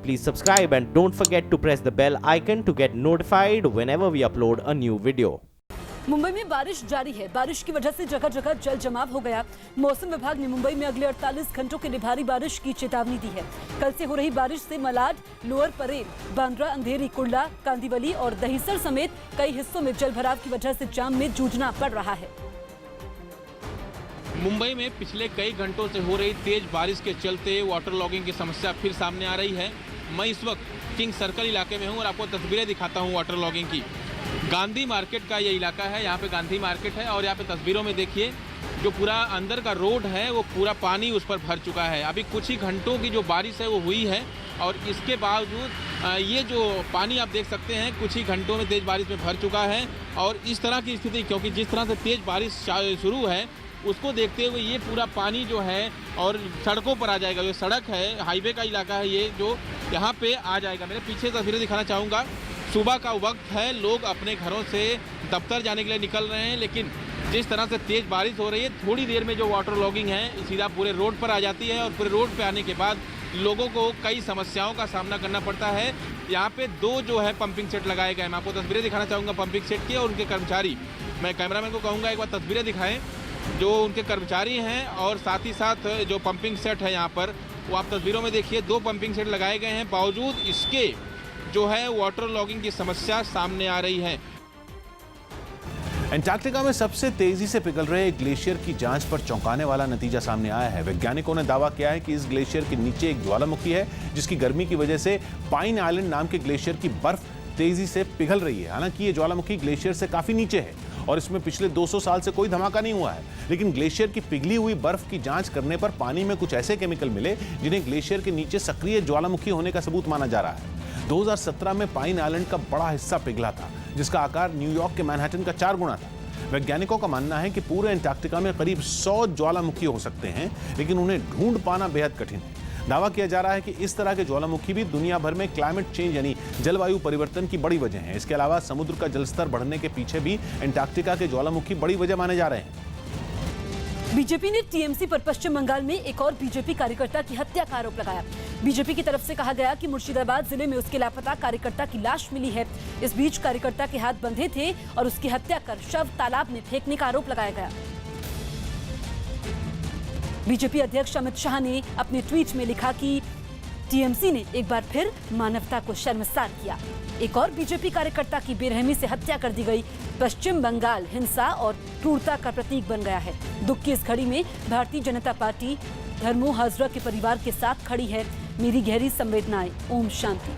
please subscribe and don't forget to press the bell icon to get notified whenever we upload a new video. Mumbai में बारिश जारी है। बारिश की वजह से जगह जगह जल जमाव हो गया। मौसम विभाग ने मुंबई में अगले 48 घंटों के लिए भारी बारिश की चेतावनी दी है। कल से हो रही बारिश से मलाड, लोअर परेल, बांद्रा, अंधेरी, कुर्ला, कांदिवली और दहिसर समेत कई हिस्सों में जल भराव की वजह से जाम में जूझना पड़ रहा है। मुंबई में पिछले कई घंटों से हो रही तेज बारिश के चलते वाटर लॉगिंग की समस्या फिर सामने आ रही है। मैं इस वक्त किंग सर्कल इलाके में हूं और आपको तस्वीरें दिखाता हूं वाटर लॉगिंग की। गांधी मार्केट का ये इलाका है, यहाँ पे गांधी मार्केट है और यहाँ पे तस्वीरों में देखिए जो पूरा अंदर का रोड है वो पूरा पानी उस पर भर चुका है। अभी कुछ ही घंटों की जो बारिश है वो हुई है और इसके बावजूद ये जो पानी आप देख सकते हैं कुछ ही घंटों में तेज़ बारिश में भर चुका है। और इस तरह की स्थिति, क्योंकि जिस तरह से तेज़ बारिश शुरू है उसको देखते हुए ये पूरा पानी जो है और सड़कों पर आ जाएगा। जो सड़क है, हाईवे का इलाका है ये, जो यहाँ पे आ जाएगा। मेरे पीछे तस्वीरें दिखाना चाहूँगा। सुबह का वक्त है, लोग अपने घरों से दफ्तर जाने के लिए निकल रहे हैं, लेकिन जिस तरह से तेज़ बारिश हो रही है थोड़ी देर में जो वाटर लॉगिंग है सीधा पूरे रोड पर आ जाती है और पूरे रोड पे आने के बाद लोगों को कई समस्याओं का सामना करना पड़ता है। यहाँ पे दो जो है पंपिंग सेट लगाए गए हैं। मैं आपको तस्वीरें दिखाना चाहूँगा पंपिंग सेट की और उनके कर्मचारी। मैं कैमरामैन को कहूँगा एक बार तस्वीरें दिखाएँ जो उनके कर्मचारी हैं और साथ ही साथ जो पंपिंग सेट है यहाँ पर वो आप तस्वीरों में देखिए। दो पंपिंग सेट लगाए गए हैं, बावजूद इसके जो है वाटर लॉगिंग की समस्या सामने आ रही है। एंटार्क्टिका में सबसे तेजी से पिघल रहे ग्लेशियर की जांच पर चौंकाने वाला नतीजा सामने आया है। वैज्ञानिकों ने दावा किया है कि इस ग्लेशियर के नीचे एक ज्वालामुखी है जिसकी गर्मी की वजह से पाइन आइलैंड नाम के ग्लेशियर की बर्फ तेजी से पिघल रही है। हालांकि ये ज्वालामुखी ग्लेशियर से काफी नीचे है और इसमें पिछले 200 साल से कोई धमाका नहीं हुआ है, लेकिन ग्लेशियर की पिघली हुई बर्फ की जांच करने पर पानी में कुछ ऐसे केमिकल मिले जिन्हें ग्लेशियर के नीचे सक्रिय ज्वालामुखी होने का सबूत माना जा रहा है। 2017 में पाइन आइलैंड का बड़ा हिस्सा पिघला था जिसका आकार न्यूयॉर्क के मैनहट्टन का 4 गुना था। वैज्ञानिकों का मानना है कि पूरे एंटार्क्टिका में करीब 100 ज्वालामुखी हो सकते हैं, लेकिन उन्हें ढूंढ पाना बेहद कठिन है। दावा किया जा रहा है कि इस तरह के ज्वालामुखी भी दुनिया भर में क्लाइमेट चेंज यानी जलवायु परिवर्तन की बड़ी वजह है। इसके अलावा समुद्र का जलस्तर बढ़ने के पीछे भी एंटार्क्टिका के ज्वालामुखी बड़ी वजह माने जा रहे हैं। बीजेपी ने टीएमसी पर पश्चिम बंगाल में एक और बीजेपी कार्यकर्ता की हत्या का आरोप लगाया। बीजेपी की तरफ से कहा गया कि मुर्शिदाबाद जिले में उसके लापता कार्यकर्ता की लाश मिली है। इस बीच कार्यकर्ता के हाथ बंधे थे और उसकी हत्या कर शव तालाब में फेंकने का आरोप लगाया गया। बीजेपी अध्यक्ष अमित शाह ने अपने ट्वीट में लिखा कि टीएमसी ने एक बार फिर मानवता को शर्मसार किया। एक और बीजेपी कार्यकर्ता की बेरहमी से हत्या कर दी गई। पश्चिम बंगाल हिंसा और क्रूरता का प्रतीक बन गया है। दुख की इस घड़ी में भारतीय जनता पार्टी धर्मो हाजरा के परिवार के साथ खड़ी है। मेरी गहरी संवेदनाएं। ओम शांति।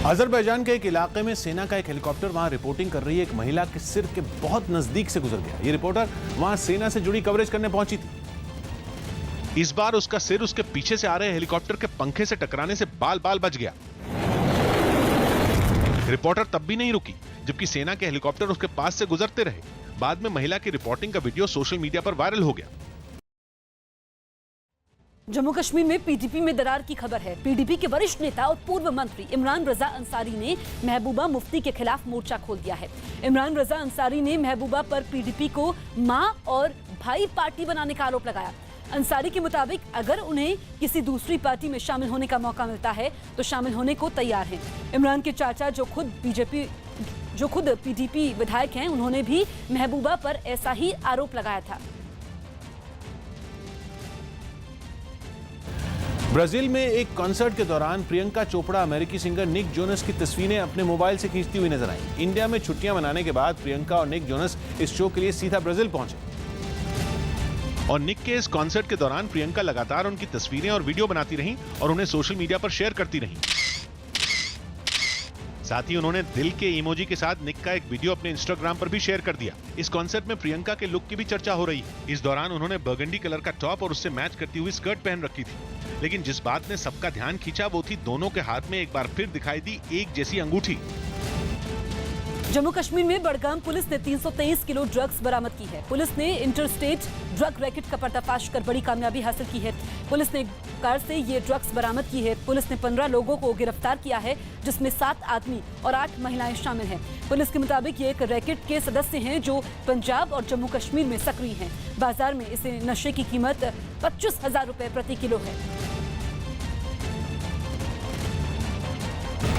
अजरबैजान के एक इलाके में सेना का एक हेलीकॉप्टर वहां रिपोर्टिंग कर रही एक महिला के सिर के बहुत नजदीक से गुजर गया। ये रिपोर्टर वहां सेना से जुड़ी कवरेज करने पहुंची थी। इस बार उसका सिर उसके पीछे से आ रहे हेलीकॉप्टर के पंखे से टकराने से बाल बाल बच गया। रिपोर्टर तब भी नहीं रुकी जबकि सेना के हेलीकॉप्टर उसके पास से गुजरते रहे। बाद में महिला की रिपोर्टिंग का वीडियो सोशल मीडिया पर वायरल हो गया। जम्मू कश्मीर में पीडीपी में दरार की खबर है। पीडीपी के वरिष्ठ नेता और पूर्व मंत्री इमरान रजा अंसारी ने महबूबा मुफ्ती के खिलाफ मोर्चा खोल दिया है। इमरान रजा अंसारी ने महबूबा पर पीडीपी को मां और भाई पार्टी बनाने का आरोप लगाया। अंसारी के मुताबिक अगर उन्हें किसी दूसरी पार्टी में शामिल होने का मौका मिलता है तो शामिल होने को तैयार हैं। इमरान के चाचा जो खुद पीडीपी विधायक हैं, उन्होंने भी महबूबा पर ऐसा ही आरोप लगाया था। ब्राजील में एक कॉन्सर्ट के दौरान प्रियंका चोपड़ा अमेरिकी सिंगर निक जोनस की तस्वीरें अपने मोबाइल से खींचती हुई नजर आईं। इंडिया में छुट्टियां मनाने के बाद प्रियंका और निक जोनस इस शो के लिए सीधा ब्राजील पहुंचे और निक के इस कॉन्सर्ट के दौरान प्रियंका लगातार उनकी तस्वीरें और वीडियो बनाती रहीं और उन्हें सोशल मीडिया पर शेयर करती रहीं। साथ ही उन्होंने दिल के इमोजी के साथ निक का एक वीडियो अपने इंस्टाग्राम पर भी शेयर कर दिया। इस कॉन्सर्ट में प्रियंका के लुक की भी चर्चा हो रही है। इस दौरान उन्होंने बर्गंडी कलर का टॉप और उससे मैच करती हुई स्कर्ट पहन रखी थी, लेकिन जिस बात ने सबका ध्यान खींचा वो थी दोनों के हाथ में एक बार फिर दिखाई दी एक जैसी अंगूठी। जम्मू कश्मीर में बड़गाम पुलिस ने 323 किलो ड्रग्स बरामद की है। पुलिस ने इंटरस्टेट ड्रग रैकेट का पर्दाफाश कर बड़ी कामयाबी हासिल की है। पुलिस ने कार से ये ड्रग्स बरामद की है। पुलिस ने 15 लोगों को गिरफ्तार किया है, जिसमें 7 आदमी और 8 महिलाएं शामिल हैं। पुलिस के मुताबिक ये एक रैकेट के सदस्य हैं जो पंजाब और जम्मू कश्मीर में सक्रिय हैं। बाजार में इसे नशे की कीमत 25,000 रुपए प्रति किलो है।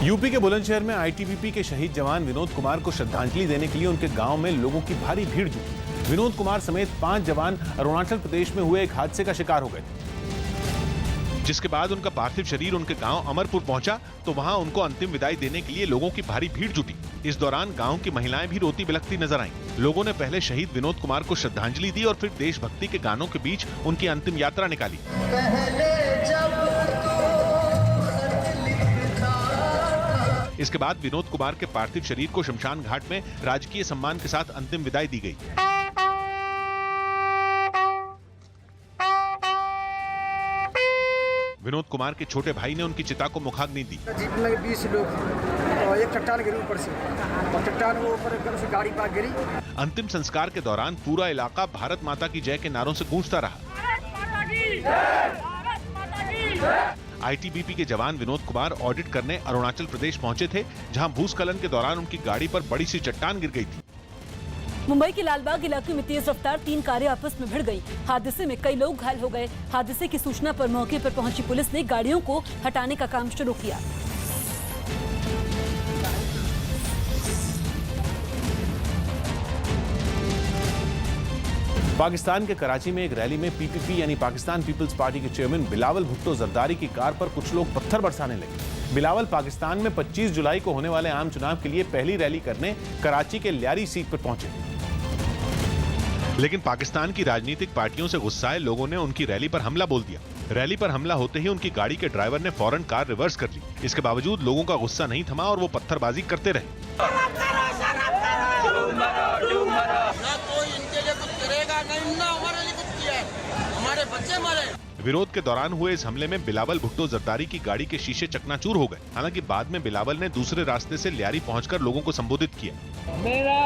यूपी के बुलंदशहर में आईटीबीपी के शहीद जवान विनोद कुमार को श्रद्धांजलि देने के लिए उनके गांव में लोगों की भारी भीड़ जुटी। विनोद कुमार समेत 5 जवान अरुणाचल प्रदेश में हुए एक हादसे का शिकार हो गए थे, जिसके बाद उनका पार्थिव शरीर उनके गांव अमरपुर पहुंचा तो वहां उनको अंतिम विदाई देने के लिए लोगों की भारी भीड़ जुटी। इस दौरान गांव की महिलाएं भी रोती बिलखती नजर आईं। लोगों ने पहले शहीद विनोद कुमार को श्रद्धांजलि दी और फिर देशभक्ति के गानों के बीच उनकी अंतिम यात्रा निकाली। इसके बाद विनोद कुमार के पार्थिव शरीर को शमशान घाट में राजकीय सम्मान के साथ अंतिम विदाई दी गई। विनोद कुमार के छोटे भाई ने उनकी चिता को मुखाग्नि दी। जीप में 20 लोग और एक चट्टान गिरी ऊपर से और चट्टान वो ऊपर एकदम से गाड़ी पार गिरी। अंतिम संस्कार के दौरान पूरा इलाका भारत माता की जय के नारों से गूंजता रहा। आईटीबीपी के जवान विनोद कुमार ऑडिट करने अरुणाचल प्रदेश पहुंचे थे, जहां भूस्खलन के दौरान उनकी गाड़ी पर बड़ी सी चट्टान गिर गई थी। मुंबई के लालबाग इलाके में तेज रफ्तार 3 कारें आपस में भिड़ गई। हादसे में कई लोग घायल हो गए। हादसे की सूचना पर मौके पर पहुंची पुलिस ने गाड़ियों को हटाने का काम शुरू किया। पाकिस्तान के कराची में एक रैली में पीपीपी यानी पाकिस्तान पीपल्स पार्टी के चेयरमैन बिलावल भुट्टो जरदारी की कार पर कुछ लोग पत्थर बरसाने लगे। बिलावल पाकिस्तान में 25 जुलाई को होने वाले आम चुनाव के लिए पहली रैली करने कराची के ल्यारी सीट पर पहुंचे, लेकिन पाकिस्तान की राजनीतिक पार्टियों से गुस्साए लोगों ने उनकी रैली पर हमला बोल दिया। रैली पर हमला होते ही उनकी गाड़ी के ड्राइवर ने फौरन कार रिवर्स कर ली। इसके बावजूद लोगों का गुस्सा नहीं थमा और वो पत्थरबाजी करते रहे। विरोध के दौरान हुए इस हमले में बिलावल भुट्टो जरदारी की गाड़ी के शीशे चकनाचूर हो गए। हालांकि बाद में बिलावल ने दूसरे रास्ते से ल्यारी पहुंचकर लोगों को संबोधित किया। मेरा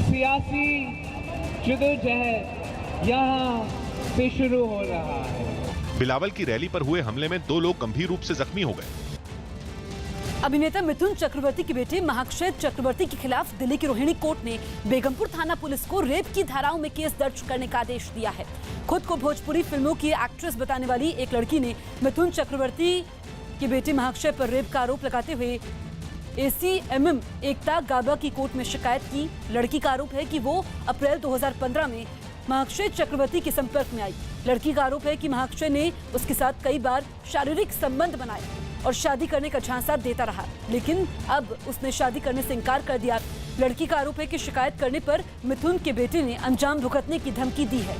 सियासी जद्दोजहद यहाँ से शुरू हो रहा है। बिलावल की रैली पर हुए हमले में 2 लोग गंभीर रूप से जख्मी हो गए। अभिनेता मिथुन चक्रवर्ती के बेटे महाक्षय चक्रवर्ती के खिलाफ दिल्ली की रोहिणी कोर्ट ने बेगमपुर थाना पुलिस को रेप की धाराओं में केस दर्ज करने का आदेश दिया है। खुद को भोजपुरी फिल्मों की एक्ट्रेस बताने वाली एक लड़की ने मिथुन चक्रवर्ती के बेटे महाक्षय पर रेप का आरोप लगाते हुए ACMM एकता गाबा की कोर्ट में शिकायत की। लड़की का आरोप है कि वो अप्रैल 2015 में महाक्षय चक्रवर्ती के संपर्क में आई। लड़की का आरोप है कि महाक्षय ने उसके साथ कई बार शारीरिक संबंध बनाए और शादी करने का झांसा देता रहा, लेकिन अब उसने शादी करने से इनकार कर दिया। लड़की का आरोप है कि शिकायत करने पर मिथुन के बेटे ने अंजाम भुगतने की धमकी दी है।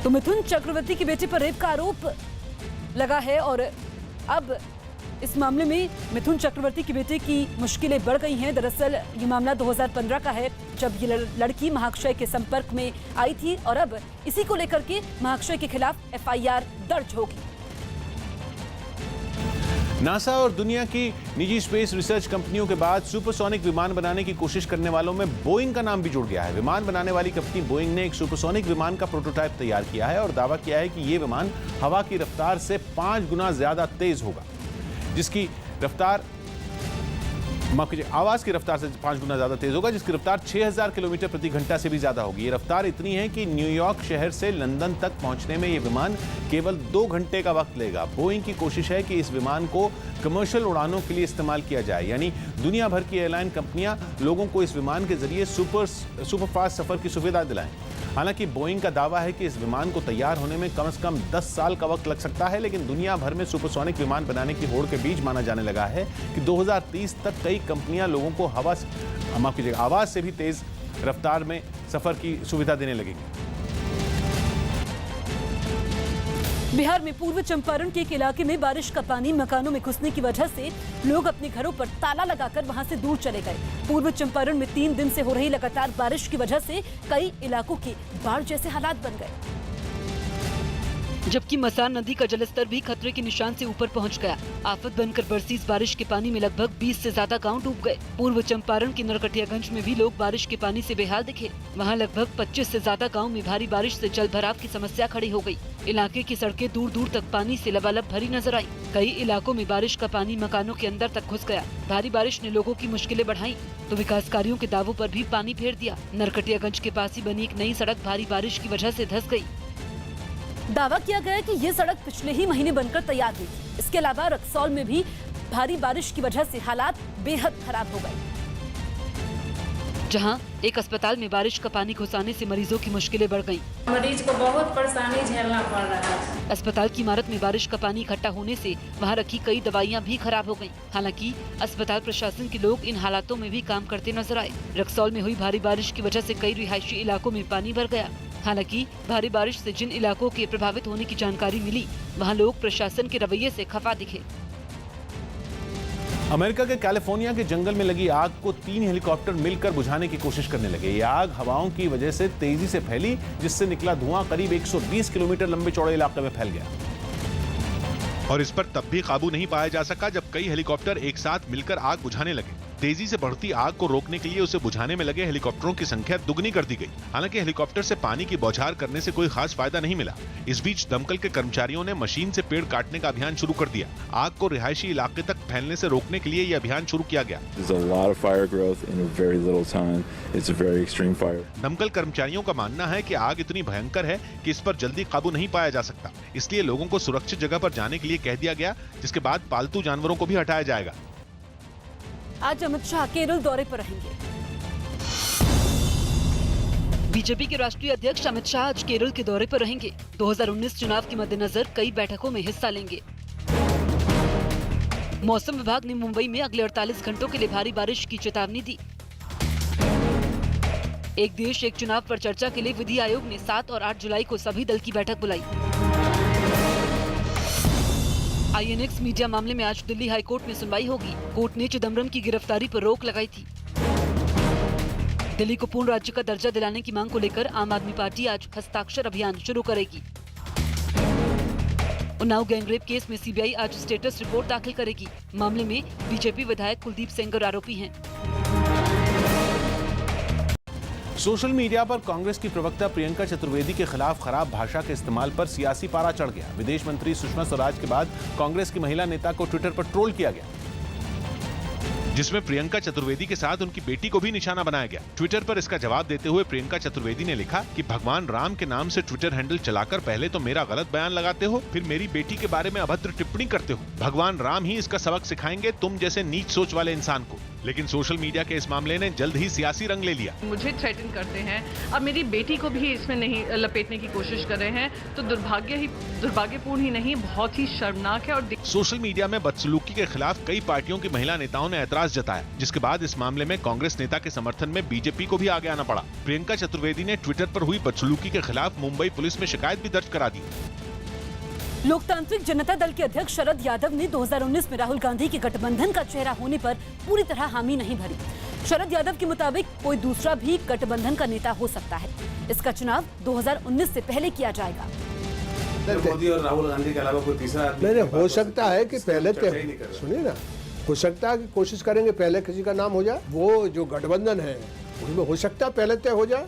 तो मिथुन चक्रवर्ती के बेटे पर रेप का आरोप लगा है और अब इस मामले में मिथुन चक्रवर्ती के बेटे की मुश्किलें बढ़ गई हैं। दरअसल ये मामला 2015 का है, जब ये लड़की महाक्षय के संपर्क में आई थी और अब इसी को लेकर के महाक्षय के खिलाफ FIR दर्ज होगी। नासा और दुनिया की निजी स्पेस रिसर्च कंपनियों के बाद सुपरसोनिक विमान बनाने की कोशिश करने वालों में बोइंग का नाम भी जुड़ गया है। विमान बनाने वाली कंपनी बोइंग ने एक सुपरसोनिक विमान का प्रोटोटाइप तैयार किया है और दावा किया है कि यह विमान हवा की रफ्तार से 5 गुना ज्यादा तेज होगा, जिसकी रफ्तार आवाज की रफ्तार से 5 गुना ज्यादा तेज होगा, जिसकी रफ्तार 6000 किलोमीटर प्रति घंटा से भी ज्यादा होगी। ये रफ्तार इतनी है कि न्यूयॉर्क शहर से लंदन तक पहुंचने में ये विमान केवल 2 घंटे का वक्त लेगा। बोइंग की कोशिश है कि इस विमान को कमर्शियल उड़ानों के लिए इस्तेमाल किया जाए, यानी दुनिया भर की एयरलाइन कंपनियां लोगों को इस विमान के जरिए सुपर फास्ट सफर की सुविधा दिलाएं। हालांकि बोइंग का दावा है कि इस विमान को तैयार होने में कम से कम 10 साल का वक्त लग सकता है, लेकिन दुनिया भर में सुपरसोनिक विमान बनाने की होड़ के बीच माना जाने लगा है कि 2030 तक कई कंपनियां लोगों को आवाज से भी तेज रफ्तार में सफर की सुविधा देने लगेंगी। बिहार में पूर्व चंपारण के एक इलाके में बारिश का पानी मकानों में घुसने की वजह से लोग अपने घरों पर ताला लगाकर वहां से दूर चले गए। पूर्व चंपारण में 3 दिन से हो रही लगातार बारिश की वजह से कई इलाकों के बाढ़ जैसे हालात बन गए, जबकि मसान नदी का जलस्तर भी खतरे के निशान से ऊपर पहुंच गया। आफत बनकर बरसी इस बारिश के पानी में लगभग 20 से ज्यादा गांव डूब गए। पूर्व चंपारण के नरकटियागंज में भी लोग बारिश के पानी से बेहाल दिखे। वहां लगभग 25 से ज्यादा गांव में भारी बारिश से जल भराव की समस्या खड़ी हो गई। इलाके की सड़कें दूर दूर तक पानी से लबालब भरी नजर आई। कई इलाकों में बारिश का पानी मकानों के अंदर तक घुस गया। भारी बारिश ने लोगों की मुश्किलें बढ़ाई तो विकास कार्यों के दावों पर भी पानी फेर दिया। नरकटियागंज के पास ही बनी एक नई सड़क भारी बारिश की वजह से धंस गई। दावा किया गया है कि ये सड़क पिछले ही महीने बनकर तैयार हुई थी। इसके अलावा रक्सौल में भी भारी बारिश की वजह से हालात बेहद खराब हो गए, जहां एक अस्पताल में बारिश का पानी घुसाने से मरीजों की मुश्किलें बढ़ गईं। मरीज को बहुत परेशानी झेलना पड़ रहा है। अस्पताल की इमारत में बारिश का पानी इकट्ठा होने से वहां रखी कई दवाइयां भी खराब हो गईं। हालांकि अस्पताल प्रशासन के लोग इन हालातों में भी काम करते नजर आए। रक्सौल में हुई भारी बारिश की वजह से कई रिहायशी इलाकों में पानी भर गया। हालांकि भारी बारिश से जिन इलाकों के प्रभावित होने की जानकारी मिली, वहाँ लोग प्रशासन के रवैये से खफा दिखे। अमेरिका के कैलिफोर्निया के जंगल में लगी आग को 3 हेलीकॉप्टर मिलकर बुझाने की कोशिश करने लगे। ये आग हवाओं की वजह से तेजी से फैली, जिससे निकला धुआं करीब 120 किलोमीटर लंबे चौड़े इलाके में फैल गया। और इस पर तब भी काबू नहीं पाया जा सका जब कई हेलीकॉप्टर एक साथ मिलकर आग बुझाने लगे। तेजी से बढ़ती आग को रोकने के लिए उसे बुझाने में लगे हेलीकॉप्टरों की संख्या दुगनी कर दी गई। हालांकि हेलीकॉप्टर से पानी की बौछार करने से कोई खास फायदा नहीं मिला। इस बीच दमकल के कर्मचारियों ने मशीन से पेड़ काटने का अभियान शुरू कर दिया। आग को रिहायशी इलाके तक फैलने से रोकने के लिए यह अभियान शुरू किया गया। दमकल कर्मचारियों का मानना है कि आग इतनी भयंकर है कि इस पर जल्दी काबू नहीं पाया जा सकता। इसलिए लोगों को सुरक्षित जगह पर जाने के लिए कह दिया गया, जिसके बाद पालतू जानवरों को भी हटाया जाएगा। आज अमित शाह केरल दौरे पर रहेंगे। बीजेपी के राष्ट्रीय अध्यक्ष अमित शाह आज केरल के दौरे पर रहेंगे। 2019 चुनाव के मद्देनजर कई बैठकों में हिस्सा लेंगे। मौसम विभाग ने मुंबई में अगले 48 घंटों के लिए भारी बारिश की चेतावनी दी। एक देश एक चुनाव पर चर्चा के लिए विधि आयोग ने 7 और 8 जुलाई को सभी दल की बैठक बुलाई। INX मीडिया मामले में आज दिल्ली हाई कोर्ट में सुनवाई होगी। कोर्ट ने चिदम्बरम की गिरफ्तारी पर रोक लगाई थी। दिल्ली को पूर्ण राज्य का दर्जा दिलाने की मांग को लेकर आम आदमी पार्टी आज हस्ताक्षर अभियान शुरू करेगी। उन्नाव गैंगरेप केस में CBI आज स्टेटस रिपोर्ट दाखिल करेगी। मामले में बीजेपी विधायक कुलदीप सेंगर आरोपी हैं। सोशल मीडिया पर कांग्रेस की प्रवक्ता प्रियंका चतुर्वेदी के खिलाफ खराब भाषा के इस्तेमाल पर सियासी पारा चढ़ गया। विदेश मंत्री सुषमा स्वराज के बाद कांग्रेस की महिला नेता को ट्विटर पर ट्रोल किया गया, जिसमें प्रियंका चतुर्वेदी के साथ उनकी बेटी को भी निशाना बनाया गया। ट्विटर पर इसका जवाब देते हुए प्रियंका चतुर्वेदी ने लिखा कि भगवान राम के नाम से ट्विटर हैंडल चलाकर पहले तो मेरा गलत बयान लगाते हो, फिर मेरी बेटी के बारे में अभद्र टिप्पणी करते हो। भगवान राम ही इसका सबक सिखाएंगे तुम जैसे नीच सोच वाले इंसान को। लेकिन सोशल मीडिया के इस मामले ने जल्द ही सियासी रंग ले लिया। मुझे थ्रेटन करते हैं, अब मेरी बेटी को भी इसमें नहीं लपेटने की कोशिश कर रहे हैं, तो दुर्भाग्यपूर्ण ही नहीं, बहुत ही शर्मनाक है। और सोशल मीडिया में बदसलूकी के खिलाफ कई पार्टियों की महिला नेताओं ने ऐतराज जताया, जिसके बाद इस मामले में कांग्रेस नेता के समर्थन में बीजेपी को भी आगे आना पड़ा। प्रियंका चतुर्वेदी ने ट्विटर पर हुई बदसलूकी के खिलाफ मुंबई पुलिस में शिकायत भी दर्ज करा दी। लोकतांत्रिक जनता दल के अध्यक्ष शरद यादव ने 2019 में राहुल गांधी के गठबंधन का चेहरा होने पर पूरी तरह हामी नहीं भरी। शरद यादव के मुताबिक कोई दूसरा भी गठबंधन का नेता हो सकता है। इसका चुनाव 2019 से पहले किया जाएगा। मोदी और राहुल गांधी के अलावा कोई तीसरा नहीं, हो सकता है कि पहले सुनिए ना, हो सकता है कि कोशिश करेंगे पहले किसी का नाम हो जाए। वो जो गठबंधन है उनमें हो सकता है पहले तय हो जाए,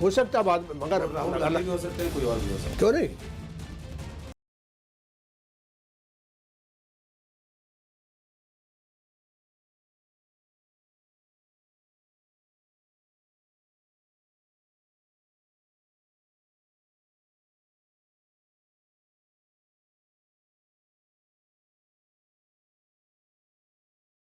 हो सकता है बाद में, मगर राहुल गांधी भी हो सकते हैं, कोई और भी हो सकता है। क्यों नहीं।